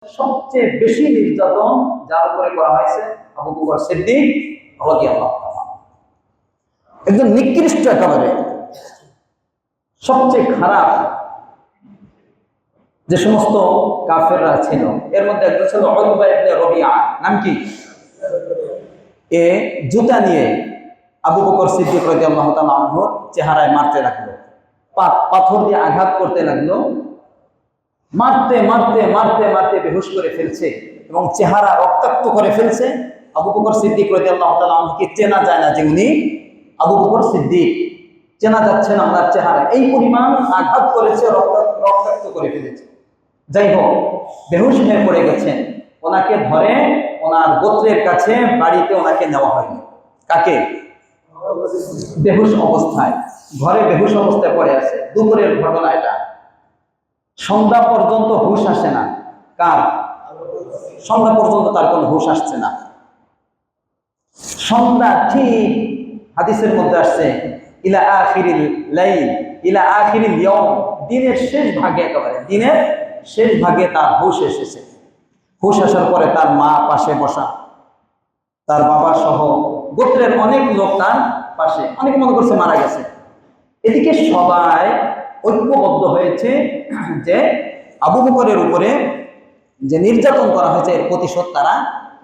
সবচেয়ে বেশি নির্যাতন যার উপরে করা হয়েছে আবু বকর সিদ্দিক রাদিয়াল্লাহু তাআলা। একজন নিকৃষ্ট, একেবারে সবচেয়ে খারাপ যে সমস্ত কাফেররা ছিল, এর মধ্যে একজন ছিল উতবা ইবনে রবিআ। নাম কি? এ জুতা নিয়ে আবু বকর সিদ্দিক রাদিয়াল্লাহু তাআলা আনহু চেহারায় মারতে লাগলো, পাথর দিয়ে আঘাত করতে লাগলো, মারতে মারতে মারতে মারতে বেহুশ করে ফেলছে এবং চেহারা রক্তাক্ত করে ফেলছে। আবু বকর সিদ্দিক রাদিয়াল্লাহু তাআলা আনহুকে চেনা যায় না যে উনি আবু বকর সিদ্দিক, চেনা যাচ্ছে না ওনার চেহারা, এই পরিমাণ আঘাত করেছে, রক্তাক্ত করে ফেলেছে। যাই হোক, বেহুশ হয়ে পড়ে গেছেন। ওনাকে ধরে ওনার গোত্রের কাছে বাড়িতে ওনাকে নেওয়া হয়নি। কাকে? বেহুশ অবস্থায়, ঘরে বেহুশ অবস্থায় পড়ে আছে। দুপুরের ঘটনা এটা। সন্ধ্যা পর্যন্ত হুঁশ আসে না। কার? সন্ধ্যা পর্যন্ত তার কোনো হুঁশ আসছে না। সন্ধ্যা ঠিক, হাদিসের মধ্যে আসছে ইলা আখিরিল লাইল ইলা আখিরিল ইয়াউম, দিনের শেষ ভাগে, একেবারে দিনের শেষ ভাগে তার হুঁশ এসেছে। হুঁশ আসার পরে তার মা পাশে বসা, তার বাবা সহ গোত্রের অনেক লোক তার পাশে। অনেকে মনে করছে মারা গেছে। এদিকে সবাই ঐক্যবদ্ধ হয়েছে যে আবু বকরের উপরে যে নির্যাতন করা হয়েছে এর প্রতিশোধ তারা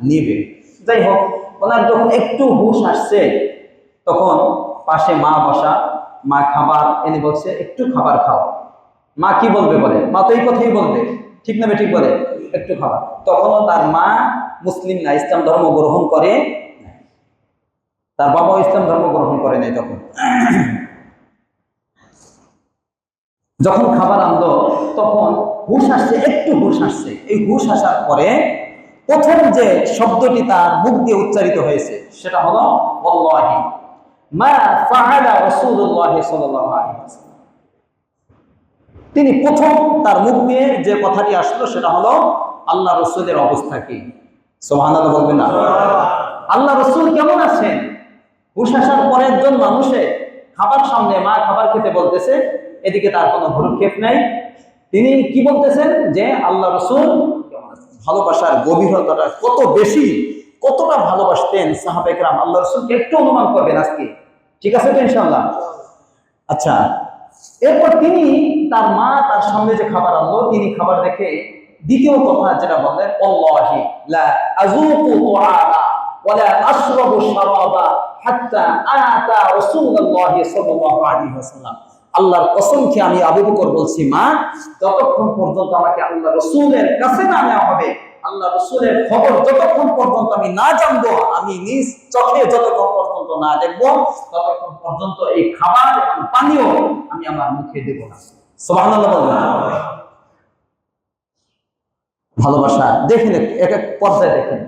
নেবে। যাই হোক, ওনার যখন একটু হুঁশ আসছে তখন পাশে মা বসা, মা খাবার এনে বলছে একটু খাবার খাও। মা কি বলবে? বলে মা তো এই কথাই বলবে, ঠিক না ঠিক বলে একটু খাবার। তখনও তার মা মুসলিম না, ইসলাম ধর্ম গ্রহণ করে, তার বাবাও ইসলাম ধর্ম গ্রহণ করে নাই। তখন যখন খাবার আনলো তখন হুঁশ আসছে, একটু হুঁশ আসছে। এই হুঁশ আসার পরে প্রথম যে শব্দটি তার মুখ দিয়ে উচ্চারিত হয়েছে সেটা হলো ওয়াল্লাহি মা ফাআলা রাসূলুল্লাহ সাল্লাল্লাহু আলাইহি ওয়াসাল্লাম। তিনি প্রথম তার মুখ দিয়ে যে কথাটি আসলো সেটা হলো আল্লাহ রাসূলের অবস্থা কি? সুবহানাল্লাহ বলবেন না? আল্লাহ রাসূল কেমন আছেন? হুঁশ আসার পরে একজন মানুষে খাবার সামনে, মা খাবার খেতে বলতেছে, এদিকে তার কোনো ভ্রুক্ষেপ নাই। তিনি কি বলতেছেন? যে আল্লাহ রাসূল কেমন আছেন। ভালোবাসার গভীরতাটা কত বেশি, কতটা ভালোবাসতেন সাহাবা একরাম আল্লাহ রাসূলকে, একটু অনুমান করবেন আজকে। ঠিক আছে তো ইনশাআল্লাহ? আচ্ছা, এরপর তিনি, তার মা তার সামনে যে খাবার আনলো, তিনি খাবার দেখে দ্বিতীয় কথা যেটা বললেন, ওয়াল্লাহি লা আযুকু তুআমা ওয়ালা আশরাবু শারাবা হাত্তা আতা রাসূলুল্লাহ সাল্লাল্লাহু আলাইহি ওয়াসাল্লাম। আল্লাহর কসম খেয়ে আমি আবু বকর বলছি, মা, যতক্ষণ পর্যন্ত আমাকে আল্লাহ রাসূলের কাছে না নেওয়া হবে, আল্লাহ রাসূলের খবর যতক্ষণ পর্যন্ত আমি না জানবো, আমি নিজ চোখে যতক্ষণ পর্যন্ত না দেখবো, ততক্ষণ পর্যন্ত এই খাবার এবং পানীয় আমি আমার মুখে দেব না। সুবহানাল্লাহ বলবেন। ভালোবাসা দেখেন, এক এক পর্যায়ে দেখেন,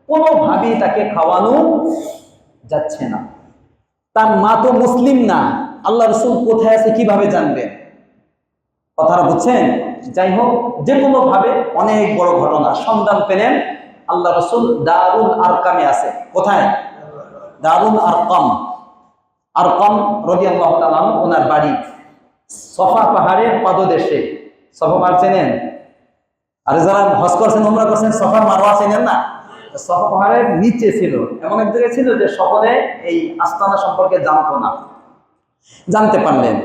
কোনোভাবেই তাকে খাওয়ানো যাচ্ছে না। তার মা তো মুসলিম না, আল্লাহ রাসূল কোথায় আছে কিভাবে জানবেন? কথাটা বুঝছেন? যাই হোক, যে কোনো ভাবে অনেক বড় ঘটনা সন্ধান পেলেন। আল্লাহ রাসূল দারুল আরকামে আছে। কোথায়? দারুল আরকাম। আরকাম রাদিয়াল্লাহু তাআলা ওনার বাড়ি সফা পাহাড়ের পাদদেশে। সফা পাহাড় চেনেন? আর যারা হজ করছেন, উমরা করছেন, সফার মারওয়া চেনেন না? সফা পাহাড়ের নিচে ছিল, এমন এক জায়গায় ছিল যে সকলে এই আস্তানা সম্পর্কে জানতো না। জানতে পারলেন,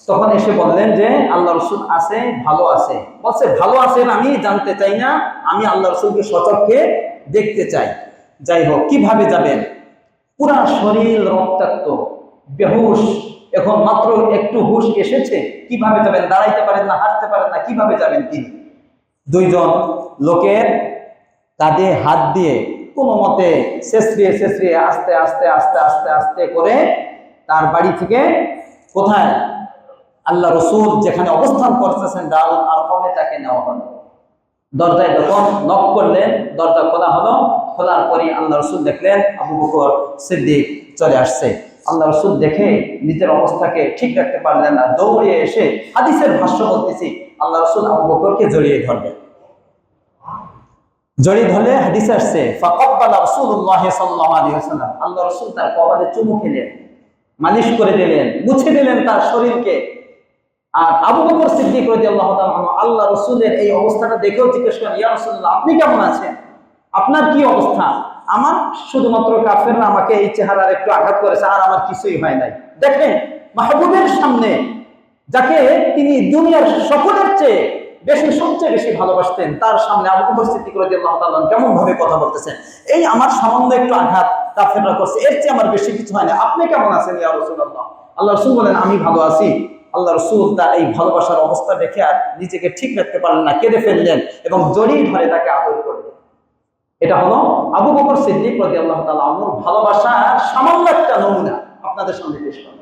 তখন এসে বললেন যে আল্লাহ রাসূল আছে, ভালো আছে। বলছে ভালো আছেন, আমি জানতে চাই না, আমি আল্লাহ রাসূলকে সচক্ষে দেখতে চাই। যাই হোক, কিভাবে যাবেন? পুরা শরীর রক্তাক্ত, বেহুশ, এখন মাত্র একটু হুঁশ এসেছে, কিভাবে যাবেন? দাঁড়াইতে পারেন না, হাঁটতে পারেন না, কিভাবে যাবেন তিনি? দুইজন লোকের কাঁধে হাত দিয়ে কোনো মতে শেষরিয়ে শেষরিয়ে আস্তে আস্তে আস্তে আস্তে আস্তে করে তার বাড়ি থেকে কোথায়? আল্লাহ রাসূল যেখানে অবস্থান করতেছেন দারুল আরকামে, তাকে নেওয়া হলো। দরজায় যখন নক করলেন, দরজা খোলা হলো। খোলার পরে আল্লাহ রাসূল দেখলেন আবু বকর সিদ্দিক চলে আসছে। আল্লাহ রাসূল দেখে নিজের অবস্থাকে ঠিক রাখতে পারলেন না, দৌড়ে এসে, হাদিসের ভাষ্য বলতেছি, আল্লাহ রাসূল আবু বকরকে জড়িয়ে ধরলেন। জড়িয়ে ধরলে হাদিসে আসছে ফাকাব্বালা রাসূলুল্লাহ সাল্লাল্লাহু আলাইহি ওয়াসাল্লাম, আল্লাহ রাসূল তার কপালে চুমু খেলেন, মালিশ করে দিলেন, মুছে দিলেন তার শরীরকে। আর আবু বকর সিদ্দিক রাদিয়াল্লাহু তাআলা আনহু আল্লাহ রাসূলের এই অবস্থাটা দেখেও জিজ্ঞেস করেন, ইয়া রাসূলুল্লাহ, আপনি কেমন আছেন? আপনার কি অবস্থা? আমার শুধুমাত্র কাফেররা আমাকে এই চেহারার একটু আঘাত করেছে, আর আমার কিছুই হয় নাই। দেখেন, মাহবুবের সামনে, যাকে তিনি দুনিয়ার সকলের চেয়ে সবচেয়ে বেশি ভালোবাসতেন, তার সামনে আবু বকর সিদ্দিক রাদিয়াল্লাহু তাআলা আনহু কেমন ভাবে কথা বলতেছেন, এই আমার সামান্য একটু আঘাত কাফেররা করছে, এর চেয়ে আমার বেশি কিছু হয় না, আপনি কেমন আছেন ইয়া রাসূলুল্লাহ? আল্লাহ রাসূল বলেন, আমি ভালো আছি। আল্লাহ রাসূল তার এই ভালোবাসার অবস্থা দেখে আর নিজেকে ঠিক রাখতে পারলেন না, কেঁদে ফেললেন এবং জড়িয়ে ধরে তাকে আদর করলেন। এটা হলো আবু বকর সিদ্দিক রাদিয়াল্লাহু তাআলা আনহুর ভালোবাসার সামান্য একটা নমুনা আপনাদের সামনে পেশ করলাম।